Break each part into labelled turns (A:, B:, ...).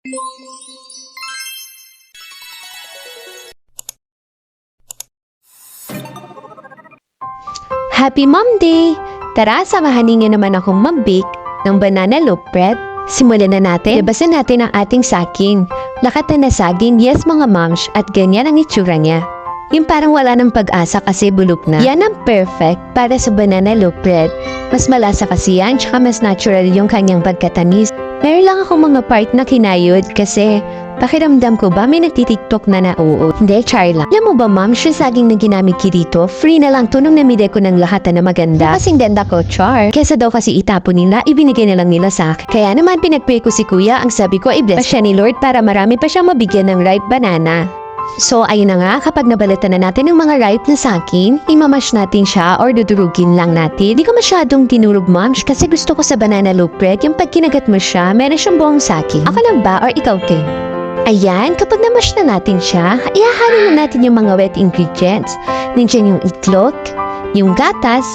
A: Happy Mom Day! Tara, samahan niyo naman akong mag-bake ng banana loaf bread. Simulan na natin. Labasan natin ang ating saging. Lakat na saging, yes mga moms, at ganyan ang itsura niya. Yung parang wala ng pag-asa kasi bulok na. Yan ang perfect para sa banana loaf bread. Mas malasa kasi yan, tsaka mas natural yung kanyang pagkatamis. Meron lang akong mga part na kinayod kasi pakiramdam ko ba may nagtitiktok na nauot. Hindi, char lang. Alam mo ba ma'am, siya saging na ginamit ko dito, free na lang to nung namili ko ng lahat na maganda. Kasing ganda ko, char. Kesa daw kasi itapon nila, ibinigay na lang nila sa akin. Kaya naman pinagpray ko si kuya, ang sabi ko i-bless pa siya ni Lord para marami pa siyang mabigyan ng ripe banana. So ayun na nga, kapag nabalatan na natin ng mga ripe na saging, imamash natin siya or dudurugin lang natin. Di ko masyadong tinurog moms kasi gusto ko sa banana loaf bread, yung pag kinagat mo siya, meron siyang buong saging. Ako lang ba or ikaw din? Ayan, kapag namash na natin siya, ihahalo na natin yung mga wet ingredients. Nandiyan yung itlog, yung gatas,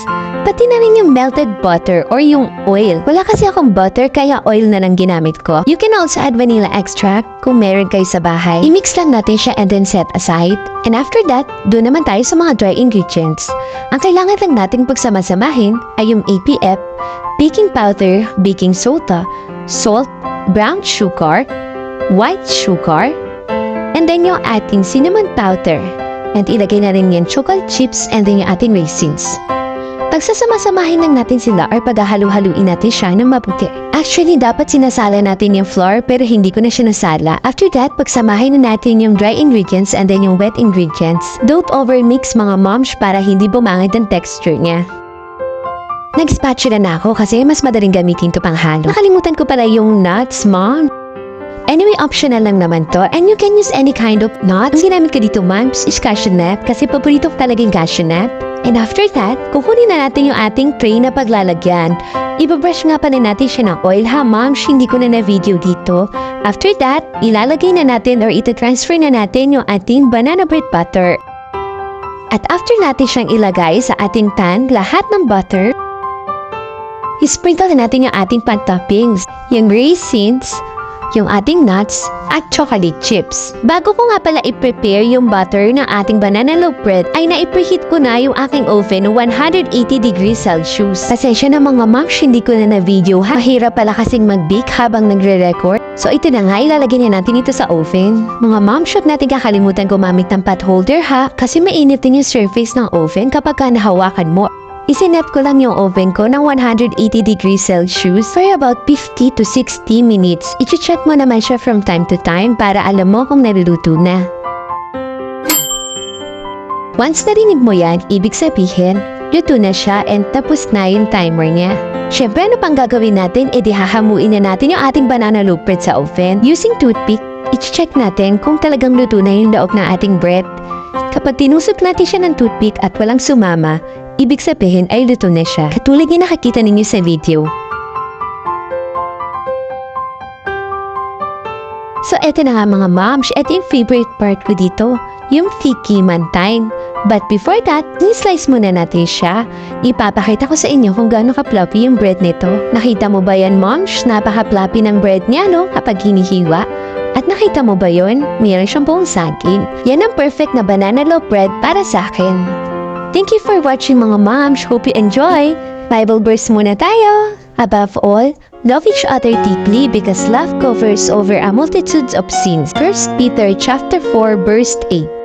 A: pati na rin yung melted butter or yung oil. Wala kasi akong butter kaya oil na lang ginamit ko. You can also add vanilla extract kung meron kayo sa bahay. I-mix lang natin siya and then set aside. And after that, doon naman tayo sa mga dry ingredients. Ang kailangan lang nating pagsama-samahin ay yung APF, baking powder, baking soda, salt, brown sugar, white sugar, and then yung ating cinnamon powder. And ilagay na rin yung chocolate chips and then yung ating raisins. Pagsasama-samahin lang natin sila or paghahalu-haluin natin siya ng mabuti. Actually, dapat sinasala natin yung flour pero hindi ko na siya nasala. After that, pagsamahin na natin yung dry ingredients and then yung wet ingredients. Don't overmix mga moms para hindi bumangit ang texture niya. Nag-spatula na ako kasi mas madaling gamitin to panghalo. Nakalimutan ko pala yung nuts, mom. Anyway, optional lang naman to and you can use any kind of nuts. Ang ginamit ko dito, moms, is cashew nut kasi paborito ko talaga yung cashew nut. And after that, kukunin na natin yung ating tray na paglalagyan. Ibabrush nga pa na natin siya ng oil ha, moms, hindi ko na na-video dito. After that, ilalagay na natin or ita-transfer na natin yung ating banana bread butter. At after natin siyang ilagay sa ating pan, lahat ng butter, isprinkle na natin yung ating pan-toppings, yung raisins, yung ating nuts, at chocolate chips. Bago ko nga pala i-prepare yung butter ng ating banana loaf bread, ay na-preheat ko na yung aking oven 180 degrees Celsius. Pasensya na mga moms, hindi ko na na-video ha. Mahirap pala kasing mag-bake habang nagre-record. So ito na nga, ilalagay na natin ito sa oven. Mga moms, huwag natin kakalimutan gumamit ng pot holder ha, kasi mainit din yung surface ng oven kapag nahawakan mo. Isinap ko lang yung oven ko ng 180 degrees Celsius for about 50 to 60 minutes. I-check mo naman siya from time to time para alam mo kung naluluto na. Once narinig mo yan, ibig sabihin, luto na siya and tapos na yung timer niya. Siyempre, ano pang gagawin natin? E di hahamuin na natin yung ating banana loaf bread sa oven. Using toothpick, i-check natin kung talagang luto na yung loob ng ating bread. Kapag tinusok natin siya ng toothpick at walang sumama, ibig sabihin ay luto na siya. Katulad yung nakakita ninyo sa video. So eto na nga mga moms, eto yung favorite part ko dito, yung fiki mantine. But before that, ni-slice muna natin siya. Ipapakita ko sa inyo kung gaano ka-fluffy yung bread nito. Nakita mo ba yan moms? Napaka-fluffy ng bread niya no kapag hinihiwa. At nakita mo ba yun? Mayroon siyang buong saging. Yan ang perfect na banana loaf bread para sa akin. Thank you for watching mga moms. Hope you enjoy. Bible verse muna tayo. Above all, love each other deeply because love covers over a multitude of sins. 1 Peter chapter 4 verse 8.